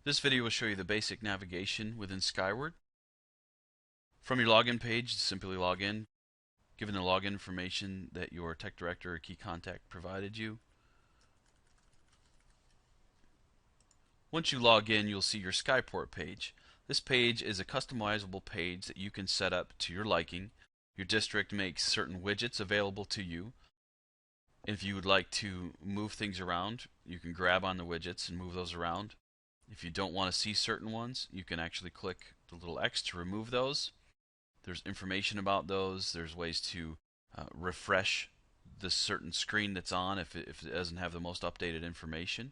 This video will show you the basic navigation within Skyward. From your login page, simply log in, given the login information that your tech director or key contact provided you. Once you log in, you'll see your Skyport page. This page is a customizable page that you can set up to your liking. Your district makes certain widgets available to you. If you would like to move things around, you can grab on the widgets and move those around. If you don't want to see certain ones, you can actually click the little X to remove those. There's information about those. There's ways to refresh the certain screen that's on if it doesn't have the most updated information.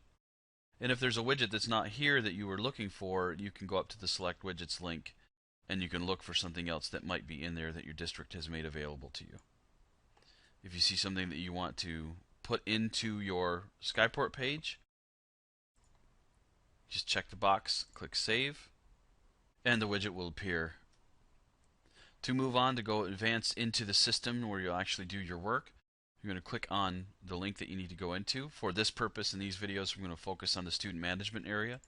And if there's a widget that's not here that you were looking for, you can go up to the Select Widgets link and you can look for something else that might be in there that your district has made available to you. If you see something that you want to put into your Skyport page, just check the box, click Save, and the widget will appear. To move on, to go advanced into the system where you'll actually do your work, you're going to click on the link that you need to go into. For this purpose in these videos, we're going to focus on the student management area.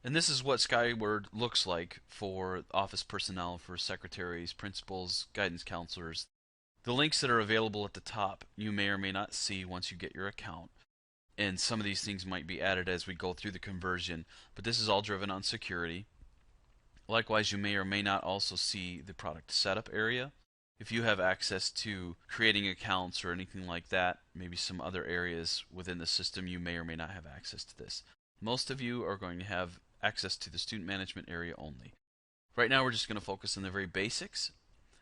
And this is what Skyward looks like for office personnel, for secretaries, principals, guidance counselors. The links that are available at the top you may or may not see once you get your account. And some of these things might be added as we go through the conversion, but this is all driven on security. Likewise, you may or may not also see the product setup area. If you have access to creating accounts or anything like that, maybe some other areas within the system, you may or may not have access to this. Most of you are going to have access to the student management area only. Right now we're just going to focus on the very basics.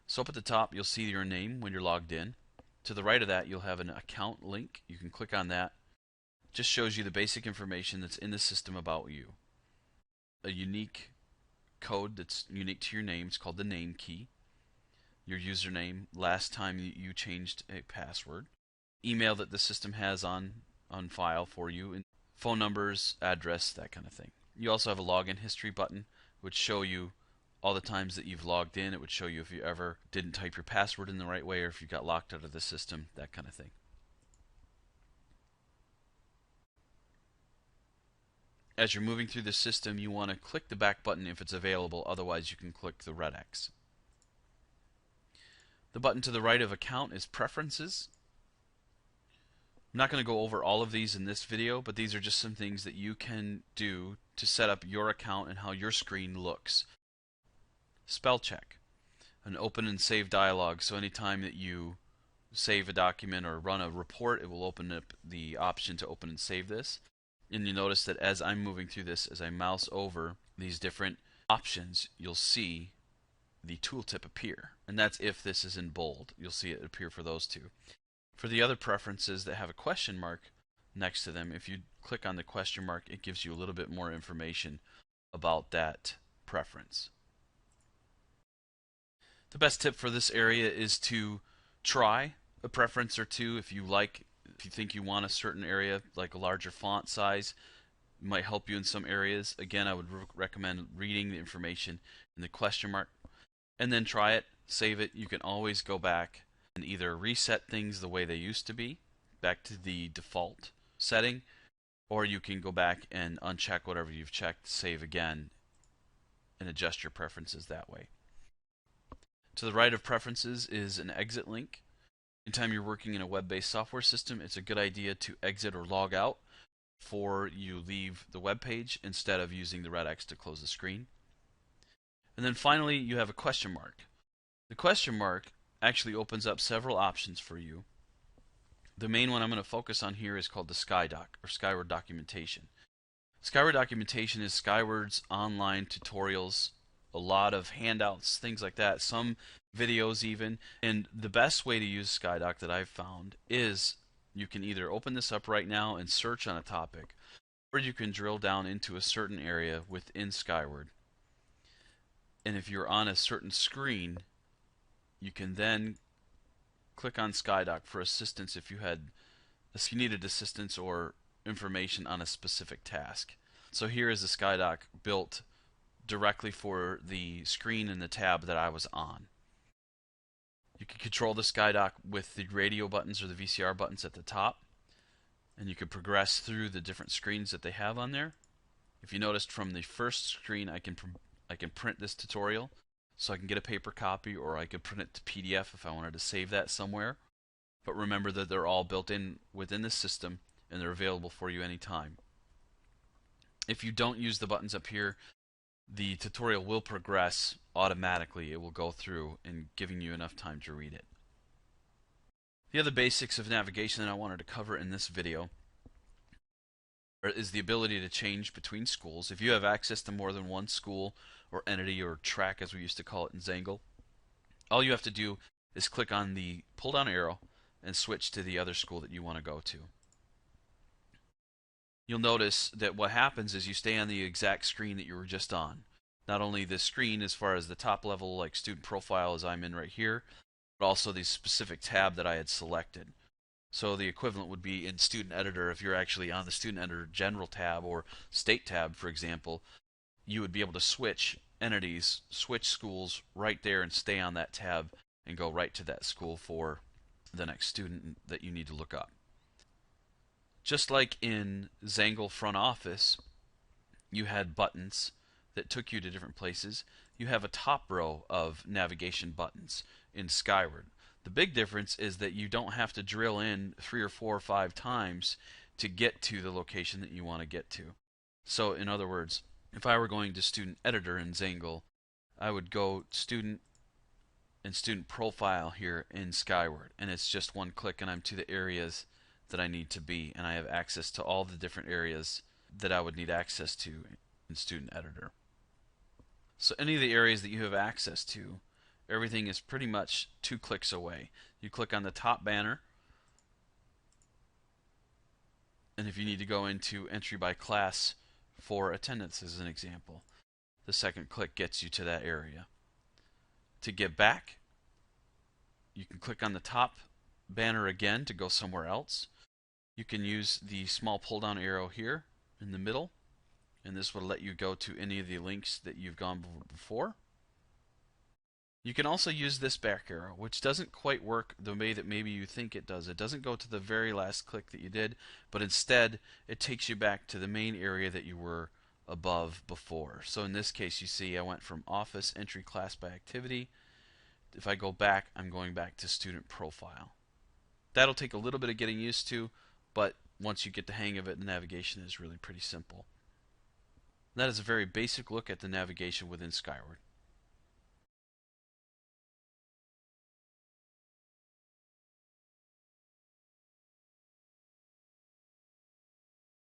So up at the top you'll see your name when you're logged in. To the right of that you'll have an account link. You can click on that. Just shows you the basic information that's in the system about you. A unique code that's unique to your name. It's called the name key. Your username, last time you changed a password. Email that the system has on file for you. And phone numbers, address, that kind of thing. You also have a login history button which show you all the times that you've logged in. It would show you if you ever didn't type your password in the right way or if you got locked out of the system, that kind of thing. As you're moving through the system, you want to click the back button if it's available, otherwise you can click the red X. The button to the right of Account is Preferences. I'm not going to go over all of these in this video, but these are just some things that you can do to set up your account and how your screen looks. Spell check, an open and save dialog, so anytime that you save a document or run a report, it will open up the option to open and save this. And you notice that as I'm moving through this, as I mouse over these different options, you'll see the tooltip appear. And that's if this is in bold. You'll see it appear for those two. For the other preferences that have a question mark next to them, if you click on the question mark, it gives you a little bit more information about that preference. The best tip for this area is to try a preference or two if you think you want a certain area, like a larger font size, might help you in some areas. Again, I would recommend reading the information in the question mark and then try it, save it. You can always go back and either reset things the way they used to be, back to the default setting, or you can go back and uncheck whatever you've checked, save again, and adjust your preferences that way. To the right of preferences is an exit link. Anytime you're working in a web-based software system, it's a good idea to exit or log out before you leave the web page instead of using the red X to close the screen. And then finally, you have a question mark. The question mark actually opens up several options for you. The main one I'm going to focus on here is called the SkyDoc, or Skyward Documentation. Skyward Documentation is Skyward's online tutorials, a lot of handouts, things like that, some videos even. And the best way to use SkyDoc that I've found is you can either open this up right now and search on a topic, or you can drill down into a certain area within Skyward. And if you're on a certain screen, you can then click on SkyDoc for assistance if you needed assistance or information on a specific task. So here is the SkyDoc built directly for the screen and the tab that I was on. You can control the SkyDoc with the radio buttons or the VCR buttons at the top, and you can progress through the different screens that they have on there. If you noticed from the first screen, I can print this tutorial, so I can get a paper copy, or I could print it to PDF if I wanted to save that somewhere. But remember that they're all built in within the system, and they're available for you anytime. If you don't use the buttons up here, the tutorial will progress automatically. It will go through and giving you enough time to read it. The other basics of navigation that I wanted to cover in this video is the ability to change between schools. If you have access to more than one school or entity or track, as we used to call it in Zangle, all you have to do is click on the pull down arrow and switch to the other school that you want to go to. You'll notice that what happens is you stay on the exact screen that you were just on. Not only the screen as far as the top level, like student profile as I'm in right here, but also the specific tab that I had selected. So the equivalent would be in Student Editor. If you're actually on the Student Editor General tab or State tab, for example, you would be able to switch entities, switch schools right there and stay on that tab and go right to that school for the next student that you need to look up. Just like in Zangle Front Office, you had buttons that took you to different places. You have a top row of navigation buttons in Skyward. The big difference is that you don't have to drill in 3 or 4 or 5 times to get to the location that you want to get to. So in other words, if I were going to Student Editor in Zangle, I would go Student and Student Profile here in Skyward, and it's just one click and I'm to the areas that I need to be, and I have access to all the different areas that I would need access to in Student Editor. So any of the areas that you have access to, everything is pretty much 2 clicks away. You click on the top banner, and if you need to go into entry by class for attendance as an example, the second click gets you to that area. To get back, you can click on the top banner again to go somewhere else. You can use the small pull down arrow here in the middle, and this will let you go to any of the links that you've gone before. You can also use this back arrow, which doesn't quite work the way that maybe you think it does. It doesn't go to the very last click that you did, but instead it takes you back to the main area that you were above before. So in this case, you see I went from Office, Entry, Class by Activity. If I go back, I'm going back to Student Profile. That'll take a little bit of getting used to, but once you get the hang of it, the navigation is really pretty simple. That is a very basic look at the navigation within Skyward.